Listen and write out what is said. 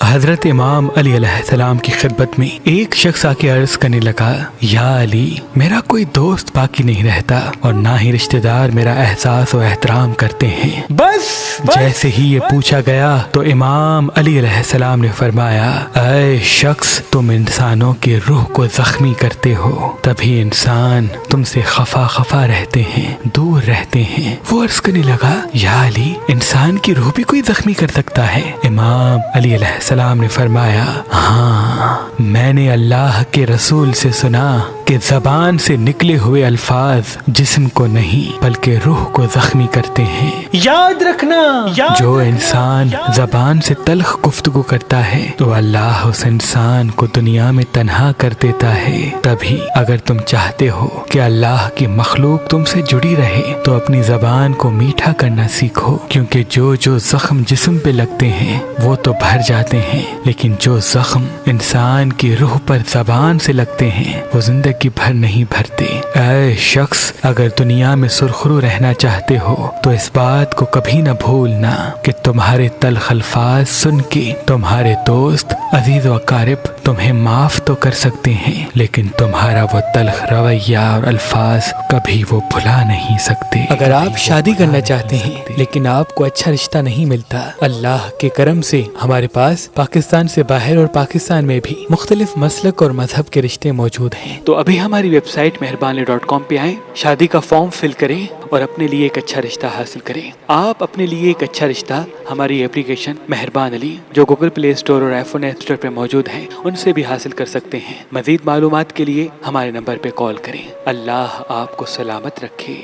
حضرت امام علی علیہ السلام کی خدمت میں ایک شخص آ کے عرض کرنے لگا، یا علی، میرا کوئی دوست باقی نہیں رہتا اور نہ ہی رشتہ دار میرا احساس و احترام کرتے ہیں۔ بس جیسے ہی یہ پوچھا گیا تو امام علی علیہ السلام نے فرمایا، اے شخص، تم انسانوں کی روح کو زخمی کرتے ہو، تبھی انسان تم سے خفا رہتے ہیں، دور رہتے ہیں۔ وہ عرض کرنے لگا، یا علی، انسان کی روح بھی کوئی زخمی کر سکتا ہے؟ امام علی علیہ السلام نے فرمایا، ہاں، میں نے اللہ کے رسول سے سنا کہ زبان سے نکلے ہوئے الفاظ جسم کو نہیں بلکہ روح کو زخمی کرتے ہیں۔ یاد رکھنا، جو انسان زبان سے تلخ گفتگو کرتا ہے تو اللہ اس انسان کو دنیا میں تنہا کر دیتا ہے۔ تبھی اگر تم چاہتے ہو کہ اللہ کی مخلوق تم سے جڑی رہے تو اپنی زبان کو میٹھا کرنا سیکھو، کیونکہ جو زخم جسم پہ لگتے ہیں وہ تو بھر جاتے ہیں، لیکن جو زخم انسان کی روح پر زبان سے لگتے ہیں وہ زندگی بھر نہیں بھرتے۔ اے شخص، اگر دنیا میں سرخرو رہنا چاہتے ہو تو اس بات کو کبھی نہ بھولنا کہ تمہارے تلخ الفاظ سن کے تمہارے دوست، عزیز و اقارب تمہیں معاف تو کر سکتے ہیں، لیکن تمہارا وہ تلخ رویہ اور الفاظ کبھی وہ بھلا نہیں سکتے۔ اگر آپ شادی کرنا چاہتے ہیں لیکن آپ کو اچھا رشتہ نہیں ملتا، اللہ کے کرم سے ہمارے پاس پاکستان سے باہر اور پاکستان میں بھی مختلف مسلک اور مذہب کے رشتے موجود ہیں، تو ابھی ہماری ویب سائٹ مہربانی.com پہ آئیں، شادی کا فارم فل کریں اور اپنے لیے ایک اچھا رشتہ حاصل کریں۔ آپ اپنے لیے ایک اچھا رشتہ ہماری اپلیکیشن مہربان علی، جو گوگل پلے اسٹور اور آئی فون ایپ اسٹور پہ موجود ہے، ان سے بھی حاصل کر سکتے ہیں۔ مزید معلومات کے لیے ہمارے نمبر پہ کال کریں۔ اللہ آپ کو سلامت رکھے۔